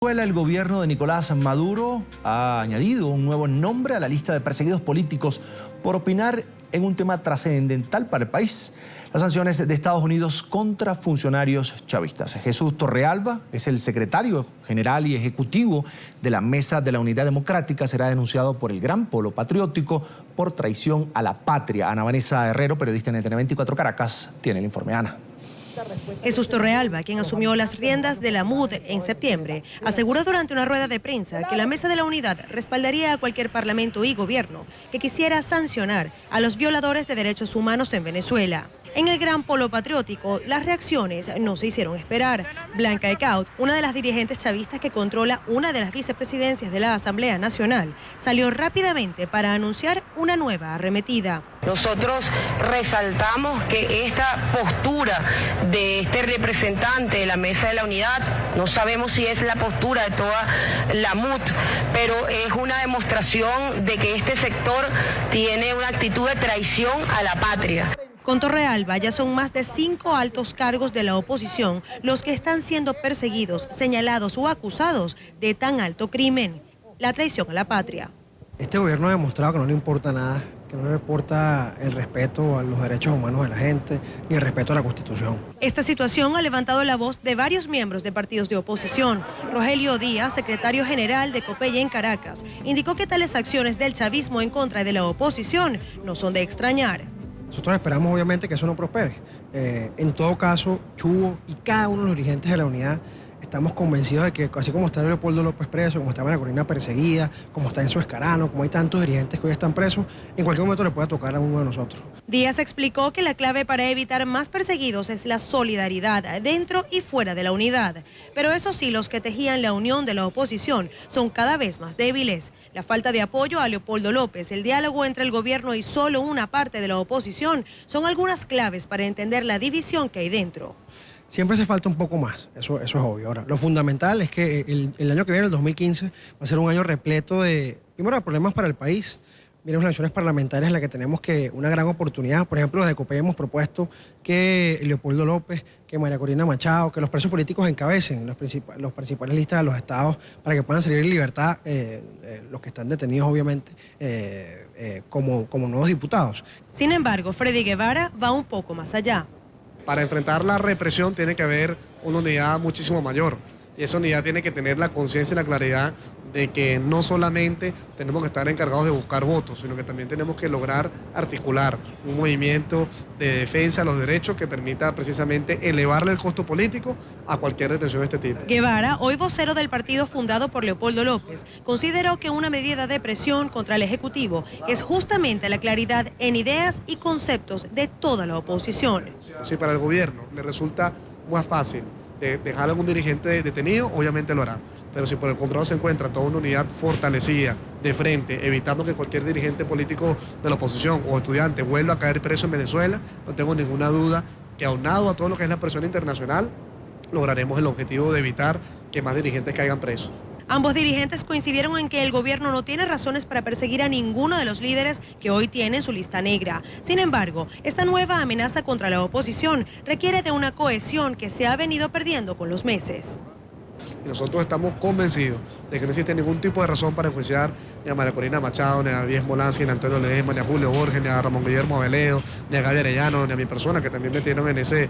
El gobierno de Nicolás Maduro ha añadido un nuevo nombre a la lista de perseguidos políticos por opinar en un tema trascendental para el país: las sanciones de Estados Unidos contra funcionarios chavistas. Jesús Torrealba es el secretario general y ejecutivo de la Mesa de la Unidad Democrática. Será denunciado por el Gran Polo Patriótico por traición a la patria. Ana Vanessa Herrero, periodista en NTN 24 Caracas, tiene el informe. Ana. Jesús Torrealba, quien asumió las riendas de la MUD en septiembre, aseguró durante una rueda de prensa que la Mesa de la Unidad respaldaría a cualquier parlamento y gobierno que quisiera sancionar a los violadores de derechos humanos en Venezuela. En el Gran Polo Patriótico, las reacciones no se hicieron esperar. Blanca Ecaut, una de las dirigentes chavistas que controla una de las vicepresidencias de la Asamblea Nacional, salió rápidamente para anunciar una nueva arremetida. Nosotros resaltamos que esta postura de este representante de la Mesa de la Unidad, no sabemos si es la postura de toda la MUD, pero es una demostración de que este sector tiene una actitud de traición a la patria. Con Torrealba ya son más de 5 altos cargos de la oposición los que están siendo perseguidos, señalados o acusados de tan alto crimen: la traición a la patria. Este gobierno ha demostrado que no le importa nada, que no le importa el respeto a los derechos humanos de la gente, ni el respeto a la Constitución. Esta situación ha levantado la voz de varios miembros de partidos de oposición. Rogelio Díaz, secretario general de COPEI en Caracas, indicó que tales acciones del chavismo en contra de la oposición no son de extrañar. Nosotros esperamos obviamente que eso no prospere. En todo caso, Chubo y cada uno de los dirigentes de la unidad estamos convencidos de que, así como está Leopoldo López preso, como está María Corina perseguida, como está Enzo Escarano, como hay tantos dirigentes que hoy están presos, en cualquier momento le puede tocar a uno de nosotros. Díaz explicó que la clave para evitar más perseguidos es la solidaridad dentro y fuera de la unidad. Pero eso sí, los que tejían la unión de la oposición son cada vez más débiles. La falta de apoyo a Leopoldo López, el diálogo entre el gobierno y solo una parte de la oposición son algunas claves para entender la división que hay dentro. Siempre hace falta un poco más, eso es obvio. Ahora, lo fundamental es que el año que viene, el 2015, va a ser un año repleto de, primero, de problemas para el país. Vienen unas elecciones parlamentarias en las que tenemos una gran oportunidad. Por ejemplo, desde COPEI hemos propuesto que Leopoldo López, que María Corina Machado, que los presos políticos encabecen los principales listas de los estados para que puedan salir en libertad los que están detenidos, obviamente, como nuevos diputados. Sin embargo, Freddy Guevara va un poco más allá. Para enfrentar la represión tiene que haber una unidad muchísimo mayor, y esa unidad tiene que tener la conciencia y la claridad de que no solamente tenemos que estar encargados de buscar votos, sino que también tenemos que lograr articular un movimiento de defensa de los derechos que permita precisamente elevarle el costo político a cualquier detención de este tipo. Guevara, hoy vocero del partido fundado por Leopoldo López, consideró que una medida de presión contra el Ejecutivo es justamente la claridad en ideas y conceptos de toda la oposición. Si para el gobierno le resulta más fácil dejar a algún dirigente detenido, obviamente lo hará. Pero si por el contrario se encuentra toda una unidad fortalecida de frente, evitando que cualquier dirigente político de la oposición o estudiante vuelva a caer preso en Venezuela, no tengo ninguna duda que, aunado a todo lo que es la presión internacional, lograremos el objetivo de evitar que más dirigentes caigan presos. Ambos dirigentes coincidieron en que el gobierno no tiene razones para perseguir a ninguno de los líderes que hoy tienen su lista negra. Sin embargo, esta nueva amenaza contra la oposición requiere de una cohesión que se ha venido perdiendo con los meses. Y nosotros estamos convencidos de que no existe ningún tipo de razón para enjuiciar ni a María Corina Machado, ni a Javier Molansky, ni a Antonio Ledesma, ni a Julio Borges, ni a Ramón Guillermo Aveledo, ni a Gaby Arellano, ni a mi persona, que también metieron en ese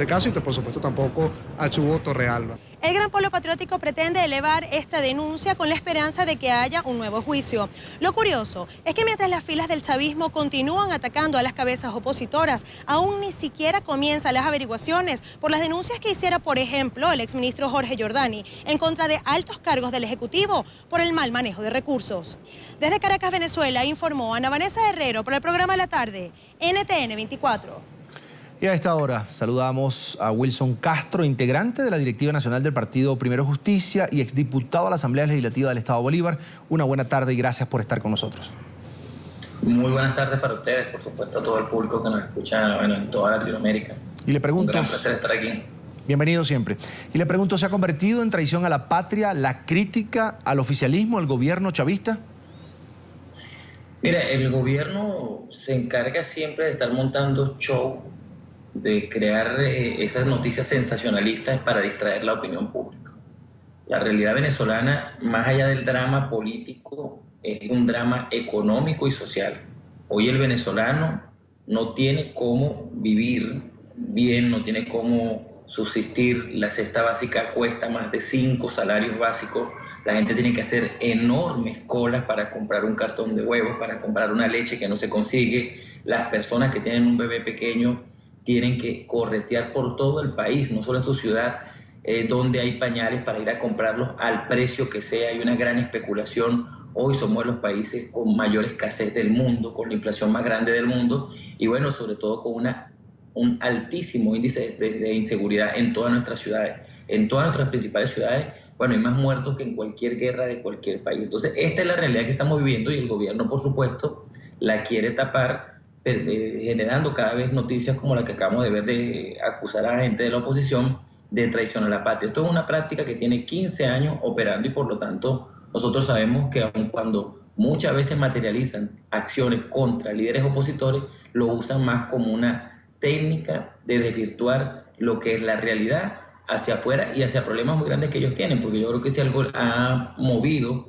caso, y por supuesto tampoco a Chubo Torrealba. El Gran Polo Patriótico pretende elevar esta denuncia con la esperanza de que haya un nuevo juicio. Lo curioso es que mientras las filas del chavismo continúan atacando a las cabezas opositoras, aún ni siquiera comienzan las averiguaciones por las denuncias que hiciera, por ejemplo, el exministro Jorge Giordani en contra de altos cargos del Ejecutivo por el mal manejo de recursos. Desde Caracas, Venezuela, informó Ana Vanessa Herrero para el programa La Tarde, NTN 24. Y a esta hora saludamos a Wilson Castro, integrante de la Directiva Nacional del Partido Primero Justicia y exdiputado a la Asamblea Legislativa del Estado Bolívar. Una buena tarde y gracias por estar con nosotros. Muy buenas tardes para ustedes, por supuesto a todo el público que nos escucha en toda Latinoamérica. Y le pregunto, un gran placer estar aquí. Bienvenido siempre. Y le pregunto, ¿se ha convertido en traición a la patria la crítica al oficialismo, al gobierno chavista? Mira, el gobierno se encarga siempre de estar montando show, de crear esas noticias sensacionalistas para distraer la opinión pública. La realidad venezolana, más allá del drama político, es un drama económico y social. Hoy el venezolano no tiene cómo vivir bien, no tiene cómo subsistir. La cesta básica cuesta más de 5 salarios básicos. La gente tiene que hacer enormes colas para comprar un cartón de huevos, para comprar una leche que no se consigue. Las personas que tienen un bebé pequeño tienen que corretear por todo el país, no solo en su ciudad, donde hay pañales para ir a comprarlos al precio que sea. Hay una gran especulación. Hoy somos los países con mayor escasez del mundo, con la inflación más grande del mundo y bueno, sobre todo con un altísimo índice de inseguridad en todas nuestras ciudades. En todas nuestras principales ciudades, bueno, hay más muertos que en cualquier guerra de cualquier país. Entonces, esta es la realidad que estamos viviendo y el gobierno, por supuesto, la quiere tapar, generando cada vez noticias como la que acabamos de ver de acusar a la gente de la oposición de traición a la patria. Esto es una práctica que tiene 15 años operando y por lo tanto nosotros sabemos que aun cuando muchas veces materializan acciones contra líderes opositores, lo usan más como una técnica de desvirtuar lo que es la realidad hacia afuera y hacia problemas muy grandes que ellos tienen, porque yo creo que si algo ha movido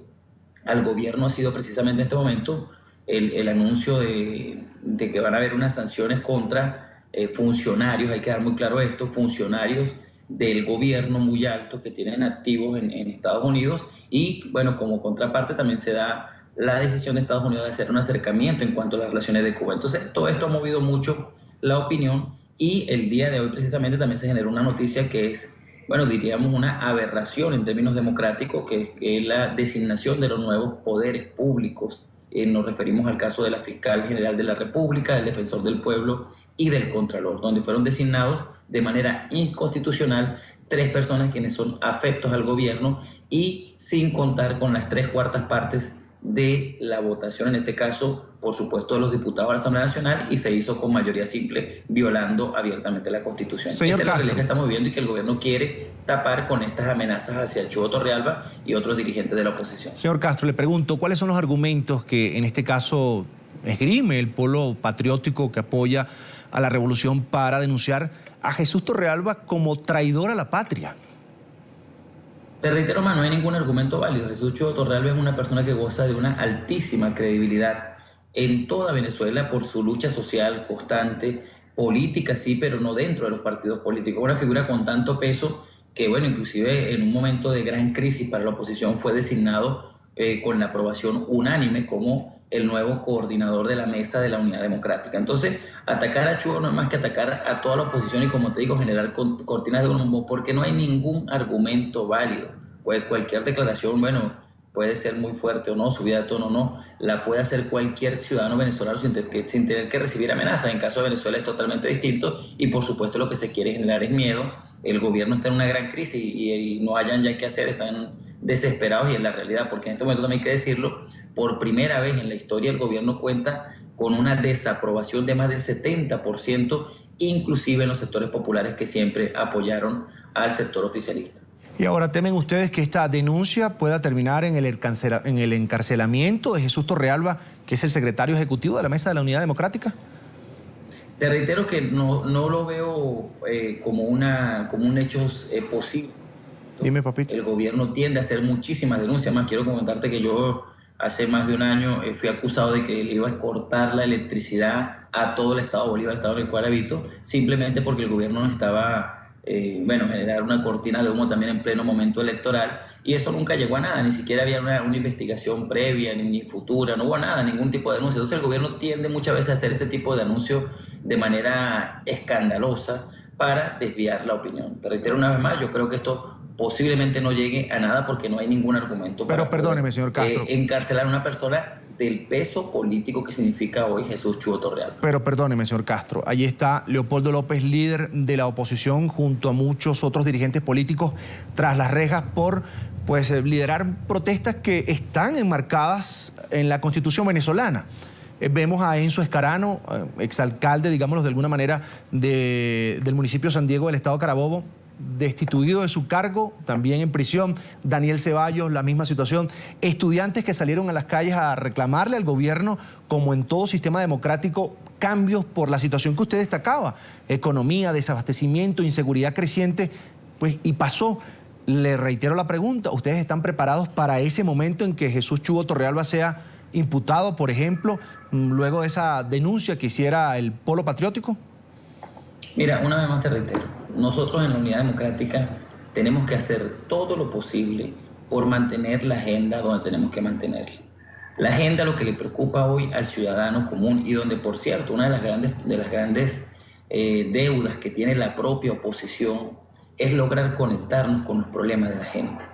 al gobierno ha sido precisamente en este momento el anuncio de que van a haber unas sanciones contra funcionarios, hay que dar muy claro esto, funcionarios del gobierno muy altos que tienen activos en Estados Unidos y bueno, como contraparte también se da la decisión de Estados Unidos de hacer un acercamiento en cuanto a las relaciones de Cuba. Entonces todo esto ha movido mucho la opinión y el día de hoy precisamente también se generó una noticia que es, bueno, diríamos una aberración en términos democráticos, que es la designación de los nuevos poderes públicos. Nos referimos al caso de la Fiscal General de la República, del Defensor del Pueblo y del Contralor, donde fueron designados de manera inconstitucional 3 personas quienes son afectos al gobierno y sin contar con las 3/4 partes de la votación, en este caso, por supuesto, de los diputados de la Asamblea Nacional, y se hizo con mayoría simple, violando abiertamente la Constitución. Señor Esa es la Castro, realidad que estamos viviendo y que el gobierno quiere tapar con estas amenazas hacia Chugo Torrealba y otros dirigentes de la oposición. Señor Castro, le pregunto, ¿cuáles son los argumentos que en este caso esgrime el polo patriótico que apoya a la revolución para denunciar a Jesús Torrealba como traidor a la patria? Te reitero más, no hay ningún argumento válido. Jesús Chugo Torrealba es una persona que goza de una altísima credibilidad en toda Venezuela por su lucha social constante, política sí, pero no dentro de los partidos políticos. Una figura con tanto peso que, bueno, inclusive en un momento de gran crisis para la oposición fue designado con la aprobación unánime como el nuevo coordinador de la Mesa de la Unidad Democrática. Entonces, atacar a Chugo no es más que atacar a toda la oposición y, como te digo, generar cortinas de humo, porque no hay ningún argumento válido. Cualquier declaración, bueno, puede ser muy fuerte o no, subida de tono o no, la puede hacer cualquier ciudadano venezolano sin tener que recibir amenazas. En caso de Venezuela es totalmente distinto y, por supuesto, lo que se quiere generar es miedo. El gobierno está en una gran crisis y no hayan ya qué hacer, están desesperados y en la realidad, porque en este momento también hay que decirlo, por primera vez en la historia el gobierno cuenta con una desaprobación de más del 70%, inclusive en los sectores populares que siempre apoyaron al sector oficialista. Y ahora, ¿temen ustedes que esta denuncia pueda terminar en el encarcelamiento de Jesús Torrealba, que es el secretario ejecutivo de la Mesa de la Unidad Democrática? Te reitero que no lo veo como un hecho posible. Dime, papito. El gobierno tiende a hacer muchísimas denuncias. Más quiero comentarte que yo hace más de un año fui acusado de que le iba a cortar la electricidad a todo el estado de Bolívar, el estado en el cual habito, simplemente porque el gobierno necesitaba generar una cortina de humo también en pleno momento electoral, y eso nunca llegó a nada, ni siquiera había una investigación previa ni futura, no hubo nada, ningún tipo de denuncio. Entonces el gobierno tiende muchas veces a hacer este tipo de anuncios de manera escandalosa para desviar la opinión. Te reitero una vez más, yo creo que esto posiblemente no llegue a nada porque no hay ningún argumento para perdóneme, señor Castro, encarcelar a una persona del peso político que significa hoy Jesús Chugo Torrealba. Pero perdóneme, señor Castro, allí está Leopoldo López, líder de la oposición, junto a muchos otros dirigentes políticos, tras las rejas por liderar protestas que están enmarcadas en la Constitución venezolana. Vemos a Enzo Escarano, exalcalde, digámoslo de alguna manera, del municipio de San Diego del estado Carabobo, destituido de su cargo, también en prisión. Daniel Ceballos, la misma situación. Estudiantes que salieron a las calles a reclamarle al gobierno, como en todo sistema democrático, cambios por la situación que usted destacaba. Economía, desabastecimiento, inseguridad creciente, y pasó Le reitero la pregunta, ¿ustedes están preparados para ese momento en que Jesús Chugo Torrealba sea imputado, por ejemplo, luego de esa denuncia que hiciera el Polo Patriótico? Mira, una vez más te reitero, nosotros en la Unidad Democrática tenemos que hacer todo lo posible por mantener la agenda donde tenemos que mantenerla. La agenda, lo que le preocupa hoy al ciudadano común y donde, por cierto, una de las grandes deudas que tiene la propia oposición es lograr conectarnos con los problemas de la gente.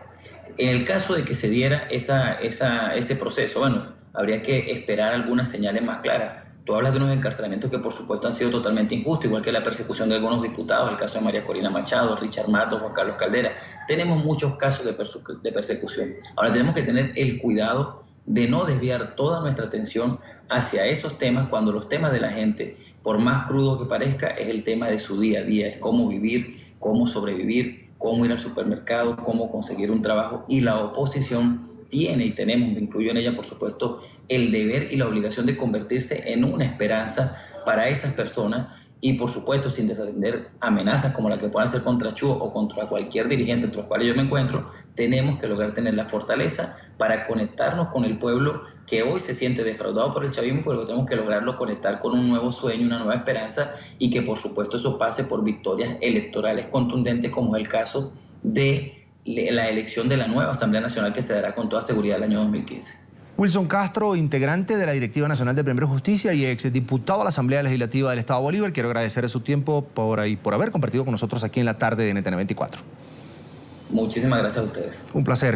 En el caso de que se diera ese proceso, bueno, habría que esperar algunas señales más claras. Tú hablas de unos encarcelamientos que por supuesto han sido totalmente injustos, igual que la persecución de algunos diputados, el caso de María Corina Machado, Richard Matos, Juan Carlos Caldera. Tenemos muchos casos de persecución. Ahora tenemos que tener el cuidado de no desviar toda nuestra atención hacia esos temas cuando los temas de la gente, por más crudo que parezca, es el tema de su día a día, es cómo vivir, cómo sobrevivir, cómo ir al supermercado, cómo conseguir un trabajo. Y la oposición tiene y tenemos, me incluyo en ella por supuesto, el deber y la obligación de convertirse en una esperanza para esas personas y por supuesto sin desatender amenazas como la que puedan hacer contra Chugo o contra cualquier dirigente entre los cuales yo me encuentro. Tenemos que lograr tener la fortaleza para conectarnos con el pueblo que hoy se siente defraudado por el chavismo, pero tenemos que lograrlo conectar con un nuevo sueño, una nueva esperanza y que por supuesto eso pase por victorias electorales contundentes como es el caso de la elección de la nueva Asamblea Nacional que se dará con toda seguridad el año 2015. Wilson Castro, integrante de la Directiva Nacional de Primera Justicia y exdiputado a la Asamblea Legislativa del Estado Bolívar, quiero agradecer su tiempo por haber compartido con nosotros aquí en la tarde de NTN 24. Muchísimas gracias a ustedes. Un placer.